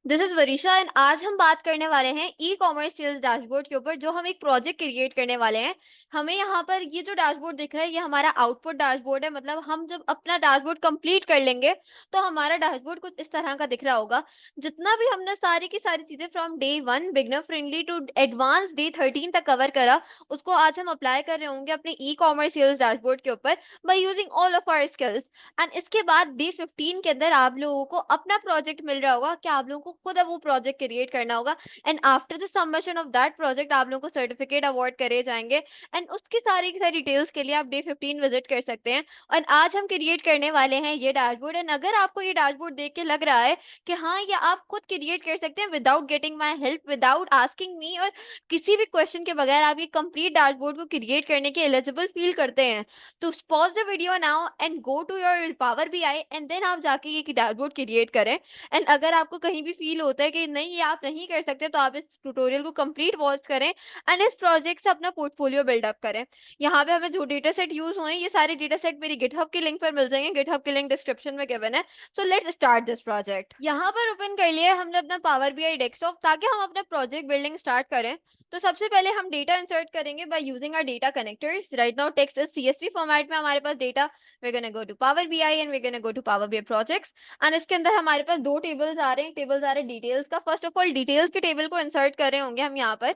This is Varisha and आज हम बात करने वाले हैं ई कॉमर्स सेल्स डैशबोर्ड के ऊपर जो हम एक प्रोजेक्ट क्रिएट करने वाले हैं। हमें यहाँ पर ये जो डैशबोर्ड दिख रहा है ये हमारा आउटपुट डैशबोर्ड है। मतलब हम जब अपना डैशबोर्ड कंप्लीट कर लेंगे तो हमारा डैशबोर्ड कुछ इस तरह का दिख रहा होगा। जितना भी हमने सारी की सारी चीजें from day 1 beginner friendly to advance day 13 तक कवर करा, उसको आज हम अप्लाई कर रहे होंगे अपने ई कॉमर्स सेल्स डैशबोर्ड के ऊपर by using all of our skills. And इसके बाद डे 15 के अंदर आप लोगों को अपना प्रोजेक्ट मिल रहा होगा कि आप लोगों को खुद अब वो प्रोजेक्ट क्रिएट करना होगा। And after the submission of that project आप लोगों को सर्टिफिकेट अवार्ड करे जाएंगे। एंड उसकी सारी की सारी डिटेल्स के लिए आप डे 15 विजिट कर सकते हैं। और आज हम क्रिएट करने वाले हैं ये डैशबोर्ड। एंड अगर आपको ये डैशबोर्ड देख के लग रहा है कि हाँ ये आप खुद क्रिएट कर सकते हैं without getting my help, without asking me, और किसी भी क्वेश्चन के बगैर आप ये कंप्लीट डैशबोर्ड को क्रिएट करने के एलिजिबल फील करते हैं, तो pause the video now and go to your Power BI and then आप जाके ये डैशबोर्ड क्रिएट करें। एंड अगर आपको कहीं भी फील होता है कि नहीं ये आप नहीं कर सकते तो आप इस ट्यूटोरियल को कंप्लीट वॉच करें एंड इस प्रोजेक्ट से अपना पोर्टफोलियो बिल्डअप करें। यहाँ पे हमें जो डेटा सेट यूज हुए ये सारे डेटा सेट मेरी गिटहब के लिंक पर मिल जाएंगे। गिटहब के लिंक डिस्क्रिप्शन में गिवन है। So let's start this project. यहाँ पर ओपन कर लिया है हमने अपना पावर बीआई डेस्कटॉप ताकि हम अपना प्रोजेक्ट बिल्डिंग स्टार्ट करें। तो सबसे पहले हम डेटा इंसर्ट करेंगे by using our data connectors. Right now text is CSV format में हमारे पास डेटा। we're going to go to Power BI and we're going to go to Power BI projects। And इसके अंदर हमारे पास दो टेबल्स आ रहे हैं। टेबल्स आ रहे हैं डिटेल्स का। फर्स्ट ऑफ ऑल डिटेल्स के टेबल को इंसर्ट कर रहे होंगे हम यहाँ पर।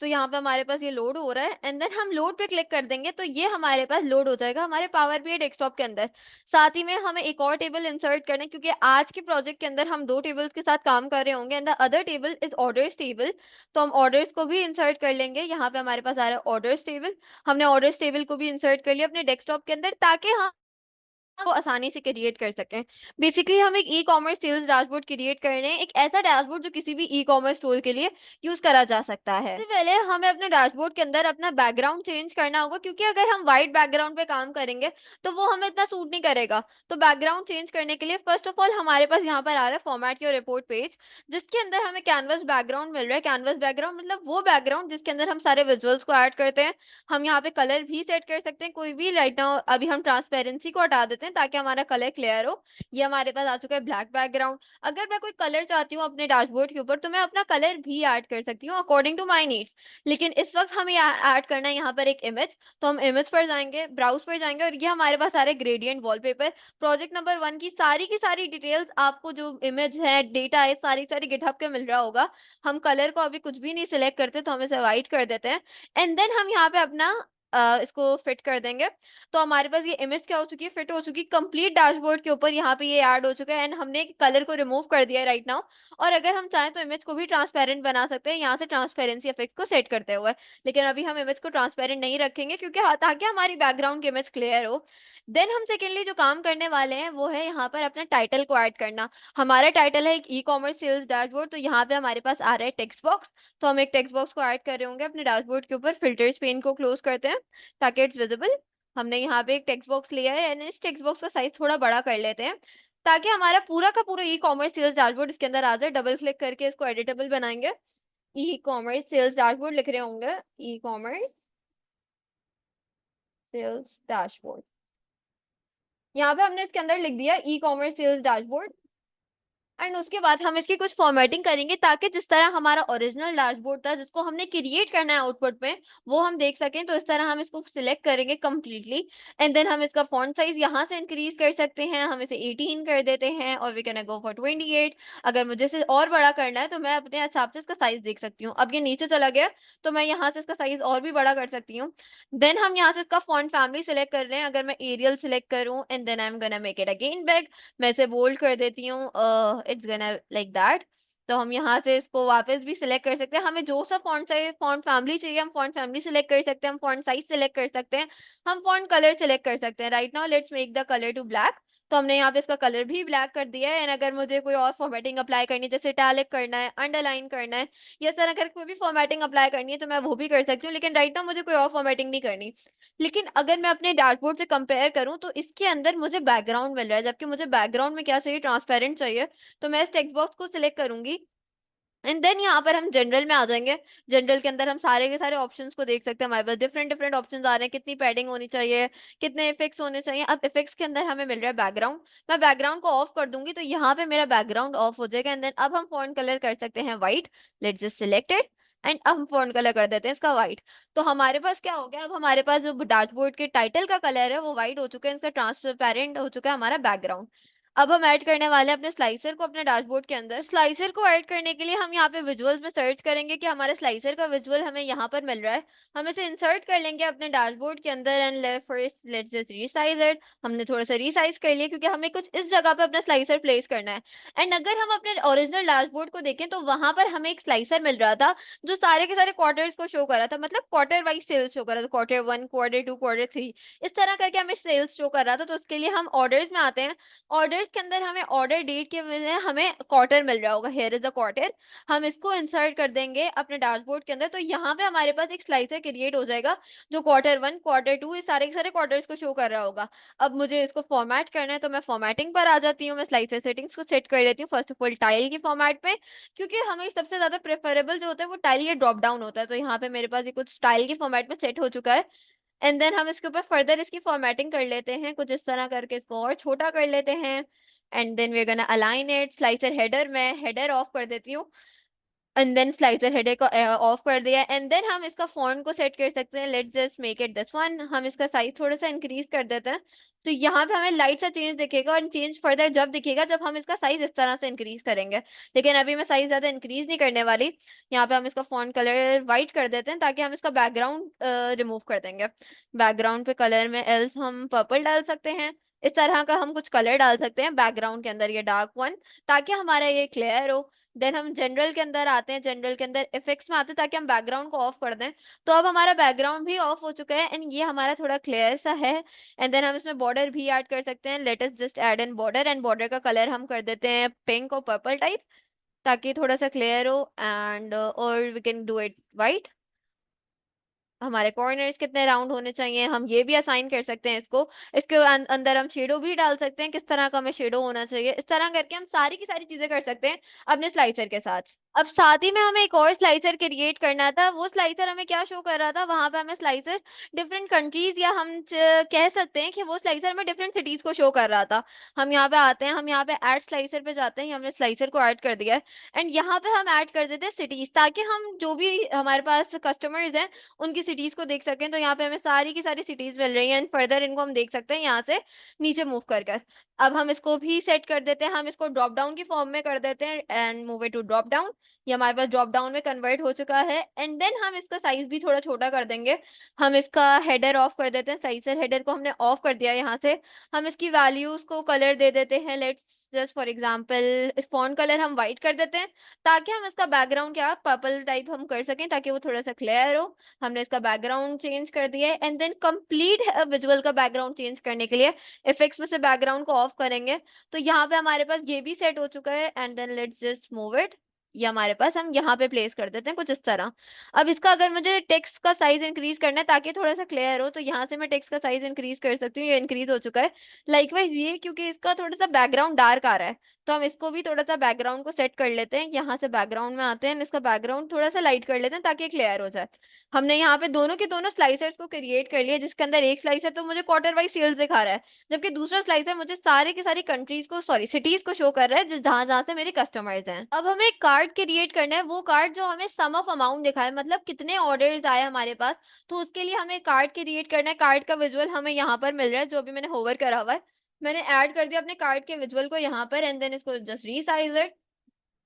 तो यहाँ पे हमारे पास ये लोड हो रहा है एंड देन हम लोड पे क्लिक कर देंगे तो ये हमारे पास लोड हो जाएगा हमारे पावर बीआई डेस्कटॉप के अंदर। साथ ही में हमें एक और टेबल इंसर्ट करना है क्योंकि आज के प्रोजेक्ट के अंदर हम दो टेबल्स के साथ काम कर रहे होंगे and the other table is orders table. तो हम ऑर्डर्स को भी इंसर्ट कर लेंगे। यहाँ पे हमारे पास आ रहा है ऑर्डर्स टेबल। हमने ऑर्डर्स टेबल को भी इंसर्ट कर लिया अपने डेस्कटॉप के अंदर ताकि हम को आसानी से क्रिएट कर सकें। बेसिकली हम एक e commerce sales dashboard create कर रहे हैं, एक ऐसा डैशबोर्ड जो किसी भी ई कॉमर्स स्टोर के लिए यूज करा जा सकता है। सबसे पहले हमें अपने डैशबोर्ड के अंदर अपना बैकग्राउंड चेंज करना होगा क्योंकि अगर हम व्हाइट बैकग्राउंड पे काम करेंगे तो वो हमें इतना सूट नहीं करेगा। तो बैकग्राउंड चेंज करने के लिए फर्स्ट ऑफ ऑल हमारे पास यहाँ पर आ रहा है फॉर्मेट योर रिपोर्ट पेज, जिसके अंदर हमें कैनवस बैकग्राउंड मिल रहा है। कैनवस बैकग्राउंड मतलब वो बैकग्राउंड जिसके अंदर हम सारे विजुअल्स को ऐड करते हैं। हम यहाँ पे कलर भी सेट कर सकते हैं कोई भी। राइट नाउ अभी हम ट्रांसपेरेंसी को हटा देते हैं ताकि हमारा कलर क्लियर हो। ये हमारे पास आ चुका है ब्लैक बैकग्राउंड। अगर मैं कोई कलर चाहती हूँ अपने डैशबोर्ड के ऊपर तो मैं अपना कलर भी ऐड कर सकती हूँ अकॉर्डिंग टू माई नीड्स। लेकिन इस वक्त हमें ऐड करना है यहाँ पर एक इमेज। तो हम इमेज पर जाएंगे, ब्राउज पर जाएंगे और ये हमारे पास आ रहा है ग्रेडियंट वॉलपेपर। प्रोजेक्ट नंबर 1 की सारी डिटेल्स आपको जो इमेज है डेटा है सारी सारी गिटहब पे मिल रहा होगा। हम कलर को अभी कुछ भी नहीं सिलेक्ट करते तो हम इसे व्हाइट कर देते हैं एंड देन हम यहाँ पे अपना इसको फिट कर देंगे। तो हमारे पास ये इमेज क्या हो चुकी है, फिट हो चुकी है कंप्लीट डैशबोर्ड के ऊपर। यहाँ पे ये ऐड हो चुका है एंड हमने कलर को रिमूव कर दिया है राइट नाउ। और अगर हम चाहें तो इमेज को भी ट्रांसपेरेंट बना सकते हैं यहाँ से ट्रांसपेरेंसी इफेक्ट को सेट करते हुए। लेकिन अभी हम इमेज को ट्रांसपेरेंट नहीं रखेंगे क्योंकि ताकि हमारी बैकग्राउंड की इमेज क्लियर हो। देन हम सेकेंडली जो काम करने वाले हैं वो है यहाँ पर अपना टाइटल को ऐड करना। हमारा टाइटल है एक ई कॉमर्स सेल्स डैशबोर्ड। तो यहाँ पे हमारे पास आ रहा है टेक्स्ट बॉक्स। तो हम एक टेक्स्ट बॉक्स को ऐड कर रहे होंगे अपने डैशबोर्ड के ऊपर। फिल्टर्स पेन को क्लोज करते हैं ताकि इट्स विजिबल। हमने यहाँ पे एक टेक्स्ट बॉक्स लिया है एंड इस टेक्स्ट बॉक्स का साइज थोड़ा बड़ा कर लेते हैं ताकि हमारा पूरा का पूरा ई कॉमर्स सेल्स डैशबोर्ड इसके अंदर आ जाए। डबल क्लिक करके इसको एडिटेबल बनाएंगे। ई कॉमर्स सेल्स डैशबोर्ड लिख रहे होंगे, ई कॉमर्स सेल्स डैशबोर्ड। यहाँ पे हमने इसके अंदर लिख दिया e commerce sales dashboard. And उसके बाद हम इसकी कुछ फॉर्मेटिंग करेंगे ताकि जिस तरह हमारा ओरिजिनल डैशबोर्ड था जिसको हमने क्रिएट करना है आउटपुट में वो हम देख सकें। तो इस तरह हम इसको सिलेक्ट करेंगे कंप्लीटली एंड देन हम इसका फॉन्ट साइज यहाँ से इंक्रीज कर सकते हैं। हम इसे 18 कर देते हैं और वी कैन गो फॉर 28। अगर मुझे इसे और बड़ा करना है तो मैं अपने हिसाब से इसका साइज देख सकती हूँ। अब ये नीचे चला गया तो मैं यहाँ से इसका साइज और भी बड़ा कर सकती हूँ। देन हम यहाँ से इसका फॉन्ट फैमिली सिलेक्ट कर रहे हैं। अगर मैं एरियल सिलेक्ट करूँ and then I am gonna make it again big. मैं इसे बोल्ड कर देती हूँ, इट्स गोना लाइक दैट। तो हम यहाँ से इसको वापस भी सिलेक्ट कर सकते हैं। हमें जो सा फॉन्ट साइज फॉन्ट फैमिली चाहिए हम फॉन्ट फैमिली सिलेक्ट कर सकते हैं। हम फॉन्ट साइज सिलेक्ट कर सकते हैं। हम फॉन्ट कलर सिलेक्ट कर सकते हैं। Right now let's make the colour to black. तो हमने यहाँ पे इसका कलर भी ब्लैक कर दिया है। एंड अगर मुझे कोई और फॉर्मेटिंग अप्लाई करनी है जैसे इटैलिक करना है, अंडरलाइन करना है, या इस तरह अगर कोई भी फॉर्मेटिंग अप्लाई करनी है तो मैं वो भी कर सकती हूँ। लेकिन राइट नाउ मुझे कोई और फॉर्मेटिंग नहीं करनी। लेकिन अगर मैं अपने डैशबोर्ड से कंपेयर करूं तो इसके अंदर मुझे बैकग्राउंड मिल रहा है जबकि मुझे बैकग्राउंड में क्या चाहिए, ट्रांसपेरेंट चाहिए। तो मैं इस टेक्स्ट बॉक्स को सिलेक्ट करूंगी एंड देन यहाँ पर हम जनरल में आ जाएंगे। जनरल के अंदर हम सारे के सारे ऑप्शंस को देख सकते हैं, हमारे पास डिफरेंट डिफरेंट ऑप्शंस आ रहे हैं, कितनी पैडिंग होनी चाहिए, कितने इफेक्ट्स होने चाहिए। अब इफेक्ट्स के अंदर हमें मिल रहा है बैकग्राउंड। मैं बैकग्राउंड को ऑफ कर दूंगी तो यहाँ पे मेरा बैकग्राउंड ऑफ हो जाएगा। एंड देन अब हम फॉन्ट कलर कर सकते हैं white. Let's just select it and अब हम फॉन्ट कलर कर देते हैं इसका व्हाइट। तो हमारे पास क्या हो गया, अब हमारे पास जो डैशबोर्ड के टाइटल का कलर है वो व्हाइट हो चुका है, इसका ट्रांसपेरेंट हो चुका है हमारा बैकग्राउंड। अब हम ऐड करने वाले हैं अपने स्लाइसर को अपने डैशबोर्ड के अंदर। स्लाइसर को ऐड करने के लिए हम यहाँ पे विजुअल्स में सर्च करेंगे कि हमारे स्लाइसर का विजुअल हमें यहाँ पर मिल रहा है। हम इसे इंसर्ट कर लेंगे अपने डैशबोर्ड के अंदर and first let's just resize it. हमने थोड़ा सा रीसाइज कर लिया क्योंकि हमें कुछ इस जगह पे अपना स्लाइसर प्लेस करना है। एंड अगर हम अपने ओरिजिनल डैशबोर्ड को देखें तो वहां पर हमें एक स्लाइसर मिल रहा था जो सारे के सारे क्वार्टर्स को शो कर रहा था, मतलब क्वार्टर वाइज सेल्स शो कर रहा था, Q1, Q2, Q3, इस तरह करके हमें सेल्स शो कर रहा था। तो उसके लिए हम ऑर्डर्स में आते हैं। ऑर्डर्स के अंदर हमें ऑर्डर डेट के बजाय हमें क्वार्टर मिल रहा होगा, हियर इज अ क्वार्टर। हम इसको इंसर्ट कर देंगे अपने डैशबोर्ड के अंदर तो यहाँ पे हमारे पास एक स्लाइसर क्रिएट हो जाएगा जो Q1, Q2 ये सारे के सारे क्वार्टर्स को शो कर रहा होगा। अब मुझे इसको फॉर्मेट करना है तो मैं फॉर्मेटिंग पर आ जाती हूँ, मैं स्लाइसर सेटिंग्स को सेट कर लेती हूँ फर्स्ट ऑफ ऑल टाइल की फॉर्मेट पे, क्योंकि हमें सबसे ज्यादा प्रेफरेबल जो होता है वो टाइल या ड्रॉप डाउन होता है। तो यहाँ पे मेरे पास ये कुछ टाइल की फॉर्मेट में सेट हो चुका है। एंड देन हम इसके ऊपर फर्दर इसकी फॉर्मेटिंग कर लेते हैं कुछ इस तरह करके, इसको और छोटा कर लेते हैं। And then we are gonna align it. Slicer header में हेडर ऑफ कर देती हूँ एंड देन स्लाइसर हेडर को ऑफ कर दिया। एंड देन हम इसका फॉन्ट को सेट कर सकते हैं। Let's just make it this one. हम इसका साइज थोड़ा सा इंक्रीज कर देते हैं तो यहाँ पे हमें लाइट सा चेंज दिखेगा और चेंज फर्दर जब दिखेगा जब हम इसका साइज इस तरह से इंक्रीज करेंगे। लेकिन अभी मैं साइज ज्यादा इंक्रीज नहीं करने वाली। यहाँ पे हम इसका फॉन्ट कलर व्हाइट कर देते हैं ताकि हम इसका बैकग्राउंड रिमूव कर देंगे। बैकग्राउंड पे कलर में एल्स हम पर्पल डाल सकते हैं। इस तरह का हम कुछ कलर डाल सकते हैं बैकग्राउंड के अंदर, ये डार्क वन, ताकि हमारा ये क्लियर हो। देन हम जनरल के अंदर आते हैं, जनरल के अंदर इफेक्ट्स में आते हैं ताकि हम बैकग्राउंड को ऑफ कर दें। तो अब हमारा बैकग्राउंड भी ऑफ हो चुका है एंड ये हमारा थोड़ा क्लियर सा है। एंड देन हम इसमें बॉर्डर भी ऐड कर सकते हैं। Let us just add N border and border का कलर हम कर देते हैं पिंक और पर्पल टाइप ताकि थोड़ा सा क्लियर हो। एंड और we can do it white. हमारे कॉर्नर्स कितने राउंड होने चाहिए हम ये भी असाइन कर सकते हैं इसको। इसके अंदर हम शेडो भी डाल सकते हैं, किस तरह का हमें शेडो होना चाहिए। इस तरह करके हम सारी की सारी चीजें कर सकते हैं अपने स्लाइसर के साथ। अब साथ ही में हमें एक और स्लाइसर क्रिएट करना था। वो स्लाइसर हमें क्या शो कर रहा था, वहां पे हमें स्लाइसर डिफरेंट कंट्रीज या हम कह सकते हैं कि वो स्लाइसर हमें डिफरेंट सिटीज को शो कर रहा था। हम यहाँ पे आते हैं, हम यहाँ पे ऐड स्लाइसर पे जाते हैं, हमने स्लाइसर को ऐड कर दिया है। एंड यहाँ पे हम ऐड कर देते हैं सिटीज ताकि हम जो भी हमारे पास कस्टमर्स हैं उनकी सिटीज को देख सकें। तो यहाँ पे हमें सारी की सारी सिटीज मिल रही हैं एंड फर्दर इनको हम देख सकते हैं यहाँ से नीचे मूव कर कर। अब हम इसको भी सेट कर देते हैं, हम इसको ड्रॉप डाउन की फॉर्म में कर देते हैं and move it to drop down. ये हमारे पास ड्रॉप डाउन में कन्वर्ट हो चुका है। एंड देन हम इसका साइज भी थोड़ा छोटा कर देंगे। हम इसका हेडर ऑफ कर देते हैं, साइजर हेडर को हमने ऑफ कर दिया यहाँ से। हम इसकी वैल्यूज को कलर दे देते हैं। Let's just for example spawn colour हम व्हाइट कर देते हैं ताकि हम इसका बैकग्राउंड क्या पर्पल टाइप हम कर सकें ताकि वो थोड़ा सा क्लियर हो। हमने इसका बैकग्राउंड चेंज कर दिया है। एंड देन कंप्लीट विजुअल का बैकग्राउंड चेंज करने के लिए इफेक्ट्स में से बैकग्राउंड को ऑफ करेंगे। तो यहाँ पे हमारे पास ये भी सेट हो चुका है। And then let's just move it. ये हमारे पास हम यहाँ पे प्लेस कर देते हैं कुछ इस तरह। अब इसका अगर मुझे टेक्स्ट का साइज इंक्रीज करना है ताकि थोड़ा सा क्लियर हो तो यहाँ से मैं टेक्स्ट का साइज इंक्रीज कर सकती हूँ, ये इंक्रीज हो चुका है। लाइकवाइज ये क्योंकि इसका थोड़ा सा बैकग्राउंड डार्क आ रहा है तो हम इसको भी थोड़ा सा बैकग्राउंड को सेट कर लेते हैं। यहाँ से बैकग्राउंड में आते हैं, इसका बैकग्राउंड थोड़ा सा लाइट कर लेते हैं ताकि क्लियर हो जाए। हमने यहाँ पे दोनों के दोनों स्लाइसर्स को क्रिएट कर लिया जिसके अंदर एक स्लाइसर तो मुझे क्वार्टर वाइज सेल्स दिखा रहा है जबकि दूसरा स्लाइसर मुझे सारे के सारी कंट्रीज को सॉरी सिटीज को शो कर रहा है जहाँ जहाँ से मेरे कस्टमर्स हैं। अब हमें एक कार्ड क्रिएट करना है, वो कार्ड जो हमें सम ऑफ अमाउंट दिखाए, मतलब कितने ऑर्डर्स आए हमारे पास। तो उसके लिए हमें कार्ड क्रिएट करना है। कार्ड का विजुअल हमें यहाँ पर मिल रहा है जो अभी मैंने होवर करा हुआ है। मैंने ऐड कर दिया अपने कार्ड के विजुअल को यहाँ पर एंड देन इसको just resize it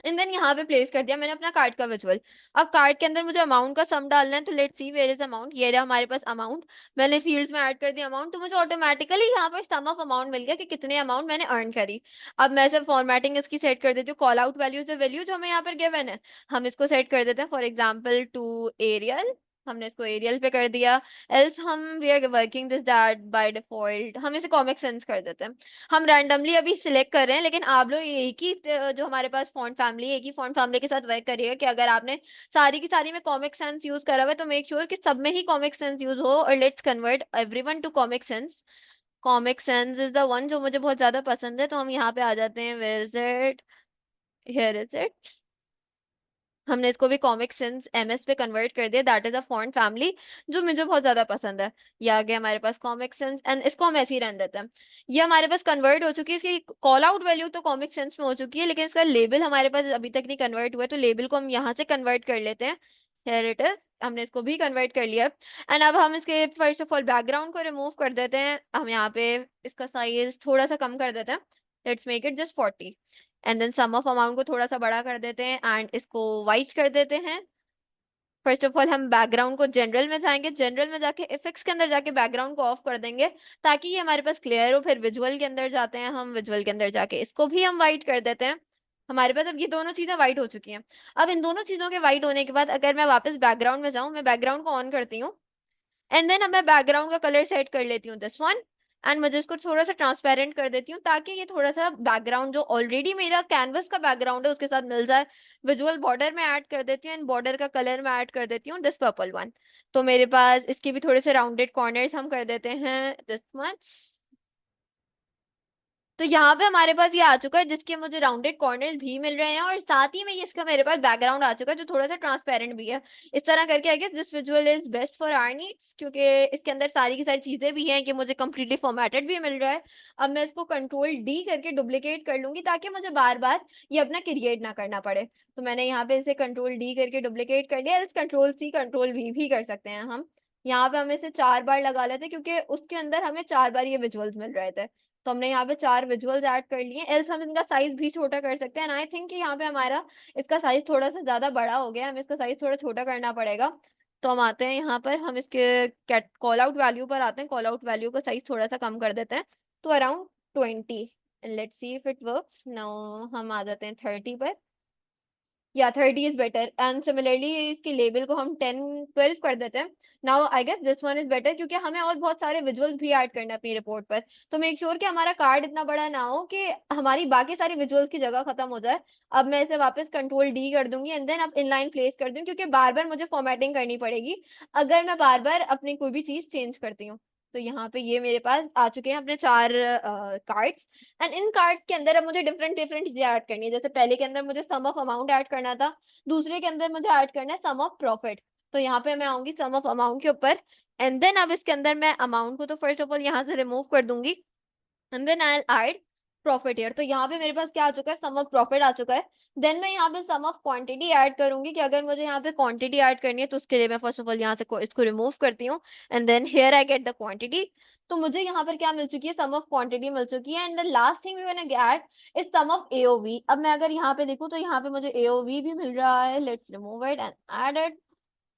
and then यहाँ पे प्लेस कर दिया मैंने अपना कार्ड का विजुअल। अब कार्ड के अंदर मुझे अमाउंट का सम डालना है तो let's see where is amount. ये रहा हमारे पास अमाउंट। मैंने फील्ड्स में ऐड कर दिया अमाउंट तो मुझे ऑटोमेटिकली यहाँ पर सम ऑफ अमाउंट मिल गया कि कितने अमाउंट मैंने अर्न करी। अब मैं सिर्फ फॉर्मेटिंग इसकी सेट कर देती हूँ। कॉल आउट वैल्यू से वैल्यू जो हमें यहाँ पर गिवन है हम इसको सेट कर देते हैं फॉर एग्जाम्पल टू एरियल। हमने इसको एरियल पे कर दिया। एल्स हम we are working this that by default हम इसे कॉमिक सेंस कर देते हैं। हम रैंडमली अभी सिलेक्ट कर रहे हैं लेकिन आप लोग एक ही जो हमारे पास फॉन्ट फैमिली एक ही फॉन्ट फैमिली के साथ वर्क करिएगा कि अगर आपने सारी की सारी में कॉमिक सेंस यूज करा हुआ है तो मेक श्योर कि सब में ही कॉमिक सेंस यूज हो। और let's convert everyone to Comic Sans. Comic Sans is the one जो मुझे बहुत ज्यादा पसंद है तो हम यहाँ पे आ जाते हैं। Where is it, here is it. हमने इसको भी कॉमिक सिंस एमएस पे कन्वर्ट कर दिया, that is a font family जो मुझे बहुत ज्यादा पसंद है। ये आ गया हमारे पास कॉमिक सिंस एंड इसको हम ऐसे ही रहने देते हैं। ये हमारे पास कन्वर्ट हो चुकी है, इसकी कॉल आउट वैल्यू तो कॉमिक सेंस में हो चुकी है, लेकिन इसका लेबल हमारे पास अभी तक नहीं कन्वर्ट हुआ है, तो लेबल को हम यहाँ से कन्वर्ट कर लेते हैं। हियर इट इज, हमने इसको भी कन्वर्ट कर लिया। एंड अब हम इसके फर्स्ट ऑफ ऑल बैकग्राउंड को रिमूव कर देते हैं। हम यहाँ पे इसका साइज थोड़ा सा कम कर देते हैं, let's make it just 40। And then sum of amount को थोड़ा सा बड़ा कर देते हैं एंड इसको वाइट कर देते हैं। फर्स्ट ऑफ ऑल हम बैकग्राउंड को जनरल में जाएंगे, जनरल में जाके इफेक्ट्स के अंदर जाके बैकग्राउंड को ऑफ कर देंगे ताकि ये हमारे पास क्लियर हो। फिर विजुअल के अंदर जाते हैं, हम विजुअल के अंदर जाके इसको भी हम वाइट कर देते हैं। हमारे पास अब ये दोनों चीजें वाइट हो चुकी हैं। अब इन दोनों चीजों के वाइट होने के बाद अगर मैं वापस बैकग्राउंड में जाऊं, मैं बैकग्राउंड को ऑन करती हूँ एंड देन अब मैं बैकग्राउंड का कलर सेट कर लेती हूँ दिस वन। एंड मुझे इसको थोड़ा सा ट्रांसपेरेंट कर देती हूँ ताकि ये थोड़ा सा बैकग्राउंड जो ऑलरेडी मेरा कैनवस का बैकग्राउंड है उसके साथ मिल जाए। विजुअल बॉर्डर में ऐड कर देती हूँ एंड बॉर्डर का कलर में ऐड कर देती हूँ दिस पर्पल वन। तो मेरे पास इसके भी थोड़े से राउंडेड कॉर्नर्स हम कर देते हैं दिस मच। तो यहाँ पे हमारे पास ये आ चुका है जिसके मुझे राउंडेड कॉर्नर्स भी मिल रहे हैं और साथ ही में ये इसका मेरे पास बैकग्राउंड आ चुका है जो थोड़ा सा ट्रांसपेरेंट भी है। इस तरह करके I guess this visual is best for our needs, क्योंकि इसके अंदर सारी की सारी चीजें भी हैं कि मुझे कंप्लीटली फॉर्मेटेड भी मिल रहा है। अब मैं इसको कंट्रोल डी करके डुप्लीकेट कर लूंगी ताकि मुझे बार बार ये अपना क्रिएट ना करना पड़े। तो मैंने यहाँ पे इसे कंट्रोल डी करके डुप्लीकेट कर लिया, कंट्रोल सी कंट्रोल वी भी कर सकते हैं हम। यहाँ पे हम इसे 4 बार लगा लेते क्योंकि उसके अंदर हमें 4 बार ये विजुअल्स मिल रहे थे। तो हमने यहाँ पे 4 विजुअल्स ऐड कर लिए, एल्स हम इनका साइज भी छोटा कर सकते हैं। एंड आई थिंक कि यहाँ पे हमारा इसका साइज थोड़ा सा ज्यादा बड़ा हो गया, हमें इसका साइज थोड़ा छोटा करना पड़ेगा। तो हम आते हैं यहाँ पर, हम इसके कॉल आउट वैल्यू पर आते हैं, कॉल आउट वैल्यू का साइज थोड़ा सा कम कर देते हैं तो around 20। Let's see if it works now. हम आ जाते हैं 30 पर, या 30 इज बेटर। एंड सिमिलरली इसके लेबल को हम 10-12 कर देते हैं। Now I guess this one is better क्योंकि हमें और बहुत सारे विजुअल्स भी ऐड करना है अपनी रिपोर्ट पर। तो मेक श्योर कि हमारा कार्ड इतना बड़ा ना हो कि हमारी बाकी सारी विजुअल्स की जगह खत्म हो जाए। अब मैं इसे वापस कंट्रोल डी कर दूंगी एंड देन अब इनलाइन प्लेस कर दूंगी क्योंकि बार बार मुझे फॉर्मेटिंग करनी पड़ेगी अगर मैं बार बार अपनी कोई भी चीज चेंज करती हूँ। तो यहाँ पे ये मेरे पास आ चुके हैं अपने 4 कार्ड्स। एंड इन कार्ड्स के अंदर अब मुझे डिफरेंट डिफरेंट चीजें ऐड करनी है। जैसे पहले के अंदर मुझे सम ऑफ अमाउंट ऐड करना था, दूसरे के अंदर मुझे ऐड करना है सम ऑफ प्रॉफिट। तो यहाँ पे मैं आऊंगी सम ऑफ अमाउंट के ऊपर एंड देन अब इसके अंदर मैं अमाउंट को तो फर्स्ट ऑफ ऑल यहाँ से रिमूव कर दूंगी and then I add profit here. तो यहाँ पे मेरे पास क्या आ चुका है, सम ऑफ प्रॉफिट आ चुका है। देन मैं यहाँ पे सम ऑफ क्वांटिटी ऐड करूंगी कि अगर मुझे यहाँ पे क्वांटिटी ऐड करनी है तो उसके लिए मैं फर्स्ट ऑफ ऑल यहाँ से इसको रिमूव करती हूँ and then here I get the quantity. तो मुझे यहाँ पर क्या मिल चुकी है, सम ऑफ क्वांटिटी मिल चुकी है। And the last thing we gonna get is sum of AOV. अब मैं अगर यहाँ पे देखूँ तो यहाँ पे मुझे एओवी भी मिल रहा है, let's remove it and add it.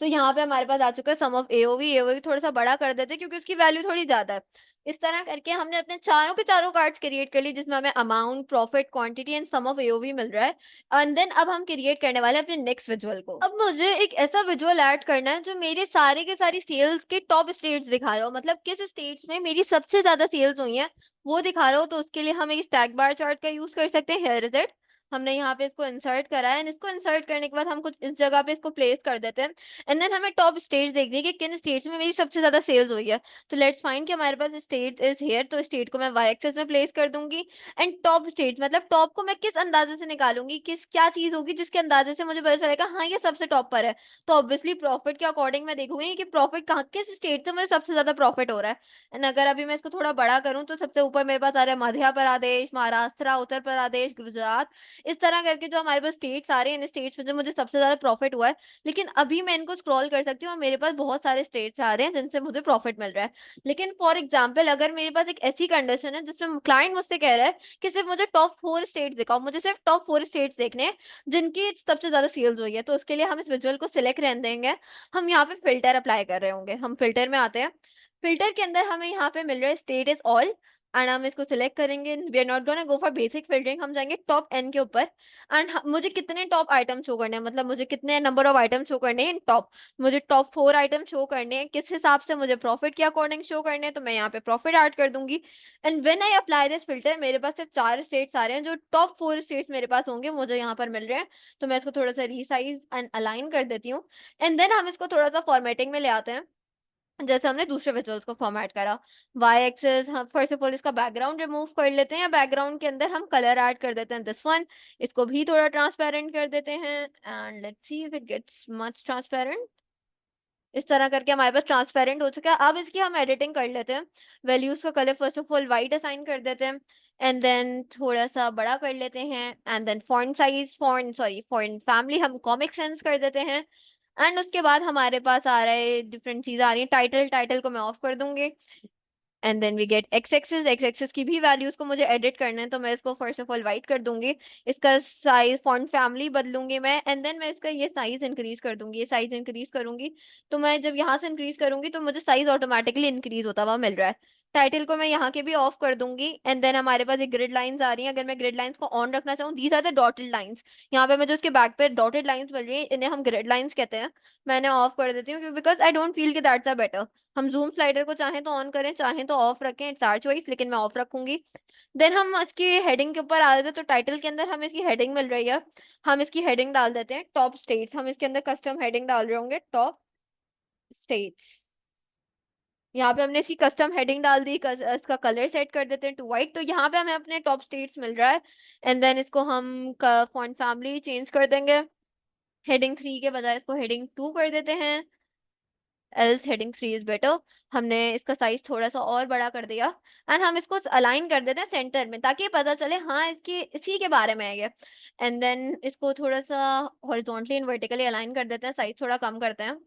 तो यहाँ पे हमारे पास आ चुका है सम ऑफ एओवी। एओवी थोड़ा सा बड़ा कर देते हैं क्योंकि उसकी वैल्यू थोड़ी ज्यादा है। इस तरह करके हमने अपने चारों के चारों कार्ड्स क्रिएट कर लिए जिसमें हमें amount, profit, quantity and sum of AOV मिल रहा है। एंड देन अब हम क्रिएट करने वाले हैं अपने नेक्स्ट विजुअल को। अब मुझे एक ऐसा विजुअल ऐड करना है जो मेरे सारे के सारी सेल्स के टॉप स्टेट्स दिखा रहा हो, मतलब किस स्टेट्स में मेरी सबसे ज्यादा सेल्स हुई है वो दिखा रहा हो। तो उसके लिए हम एक स्टैक बार चार्ट का यूज कर सकते हैं। हियर इज इट, हमने यहाँ पे इसको इंसर्ट करा है एंड इसको इंसर्ट करने के बाद हम कुछ इस जगह पे इसको प्लेस कर देते हैं। एंड देन हमें टॉप स्टेट्स देखनी है कि किन स्टेट्स में मेरी सबसे ज्यादा सेल्स हुई है। तो लेट्स फाइंड कि हमारे पास स्टेट इज हियर, तो स्टेट को मैं वाई एक्सेस में प्लेस कर दूंगी। एंड टॉप स्टेट मतलब टॉप को मैं किस अंदाजे से निकालूंगी, किस क्या चीज होगी जिसके अंदाजे से मुझे पता चलेगा हाँ ये सबसे टॉप पर है। तो ऑब्वियसली प्रॉफिट के अकॉर्डिंग मैं देखूंगी कि प्रॉफिट कहाँ किस स्टेट से मुझे सबसे ज्यादा प्रॉफिट हो रहा है। एंड अगर अभी मैं इसको थोड़ा बड़ा करूँ तो सबसे ऊपर मेरे पास आ रहा है मध्य प्रदेश, महाराष्ट्र, उत्तर प्रदेश, गुजरात। इस तरह करके जो हमारे पास स्टेट्स आ रहे हैं, इन स्टेट्स में जो मुझे सबसे ज्यादा प्रॉफिट हुआ है। लेकिन अभी मैं इनको स्क्रॉल कर सकती हूँ और मेरे पास बहुत सारे स्टेट्स आ रहे हैं जिनसे मुझे प्रॉफिट मिल रहा है। लेकिन फॉर एग्जाम्पल अगर मेरे पास एक ऐसी कंडीशन है जिसमें क्लाइंट मुझसे कह रहा है कि सिर्फ मुझे टॉप 4 स्टेट्स दिखाओ, मुझे सिर्फ टॉप 4 स्टेट्स देखने हैं जिनकी सबसे ज्यादा सेल्स हुई है, तो उसके लिए हम इस विजुअल को सिलेक्ट रहने देंगे। हम यहाँ पे फिल्टर अप्लाई कर रहे होंगे, हम फिल्टर में आते हैं। फिल्टर के अंदर हमें यहाँ पे मिल रहा है स्टेट इज ऑल एंड हम इसको सिलेक्ट करेंगे। We are not gonna go for basic filtering, हम जाएंगे टॉप एन के ऊपर। एंड मुझे कितने टॉप आइटम शो करने हैं, मतलब मुझे कितने नंबर ऑफ आइटम शो करने हैं इन टॉप। मुझे टॉप 4 आइटम शो करने हैं, किस हिसाब से मुझे प्रॉफिट के अकॉर्डिंग शो करने हैं, तो मैं यहाँ पे प्रॉफिट ऐड कर दूंगी। And when I apply this filter मेरे पास सिर्फ 4 स्टेट्स आ रहे हैं, जो टॉप 4 स्टेट्स मेरे पास होंगे मुझे यहाँ पर मिल रहे हैं। तो मैं इसको थोड़ा सा रीसाइज एंड अलाइन कर देती हूँ। एंड देन हम इसको थोड़ा सा फॉर्मेटिंग में ले आते हैं। जैसे हमने दूसरे विजुअल्स को फॉर्मेट करा। वाई एक्सिस हम फर्स्ट ऑफ ऑल इसका बैकग्राउंड रिमूव कर लेते हैं या बैकग्राउंड के अंदर हम कलर ऐड कर देते हैं दिस वन। इसको भी थोड़ा ट्रांसपेरेंट कर देते हैं and let's see if it gets much transparent. इस तरह करके हमारे पास ट्रांसपेरेंट हो चुका है। अब इसकी हम एडिटिंग कर लेते हैं। वैल्यूज का colour first of all white assign कर देते हैं एंड देन थोड़ा-सा बड़ा कर लेते हैं एंड देन फॉन्ट फैमिली हम कॉमिक सेंस कर देते हैं एंड उसके बाद हमारे पास आ रहा है डिफरेंट चीज़ें आ रही हैं। टाइटल को मैं ऑफ कर दूँगी and then we get X axis की भी वैल्यूज को मुझे एडिट करना है तो मैं इसको फर्स्ट ऑफ ऑल वाइट कर दूंगी। इसका साइज फॉन्ट फैमिली बदलूंगी मैं एंड देन मैं इसका ये साइज इंक्रीज कर दूंगी। ये साइज इंक्रीज करूंगी तो मैं जब यहाँ से इंक्रीज करूंगी तो मुझे साइज ऑटोमेटिकली इंक्रीज होता हुआ मिल रहा है। टाइटल को मैं यहाँ के भी ऑफ कर दूंगी एंड देन हमारे पास एक ग्रिड लाइंस आ रही हैं। अगर मैं ग्रिड लाइंस को ऑन रखना चाहूँ these are the dotted lines. यहाँ पे मुझे उसके बैक पे डॉटेड लाइंस मिल रही है, इन्हें हम ग्रिड लाइंस कहते हैं। मैंने ऑफ कर देती हूँ बिकॉज आई डोंट फील कि दैट्स अ बेटर। हम ज़ूम स्लाइडर को चाहें तो ऑन करें, चाहें तो ऑफ रखें, इट्स आवर चॉइस, लेकिन मैं ऑफ रखूँगी। देन हम इसकी हेडिंग के ऊपर आ जाते हैं, तो टाइटल के अंदर हमें इसकी हेडिंग मिल रही है। हम इसकी हेडिंग डाल देते हैं टॉप स्टेट्स। हम इसके अंदर कस्टम हेडिंग डाल रहे होंगे टॉप स्टेट्स। यहाँ पे हमने इसकी कस्टम हेडिंग डाल दी, इसका कलर सेट कर देते हैं टू व्हाइट। तो यहाँ पे हमें अपने टॉप स्टेट्स मिल रहा है एंड देन इसको हम फॉन्ट फैमिली चेंज कर देंगे। हेडिंग 3 के बजाय इसको हेडिंग 2 कर देते हैं। Else heading 3 is better. हमने इसका साइज थोड़ा सा और बड़ा कर दिया एंड हम इसको अलाइन कर देते हैं सेंटर में ताकि पता चले हाँ इसकी इसी के बारे में है ये। एंड देन इसको थोड़ा सा हॉरिजॉन्टली एंड वर्टिकली अलाइन कर देते हैं, साइज थोड़ा कम करते हैं।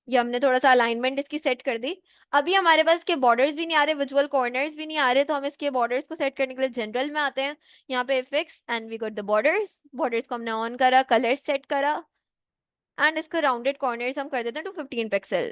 ये हमने थोड़ा सा अलाइनमेंट इसकी सेट कर दी। अभी हमारे पास इसके बॉर्डर्स भी नहीं आ रहे, विजुअल कॉर्नर्स भी नहीं आ रहे, तो हम इसके बॉर्डर्स को सेट करने के लिए जनरल में आते हैं। यहाँ पे fix and we got the borders. Borders को हमने ऑन करा, कलर सेट करा एंड इसके राउंडेड कॉर्नर्स हम कर देते हैं टू 15 पिक्सल।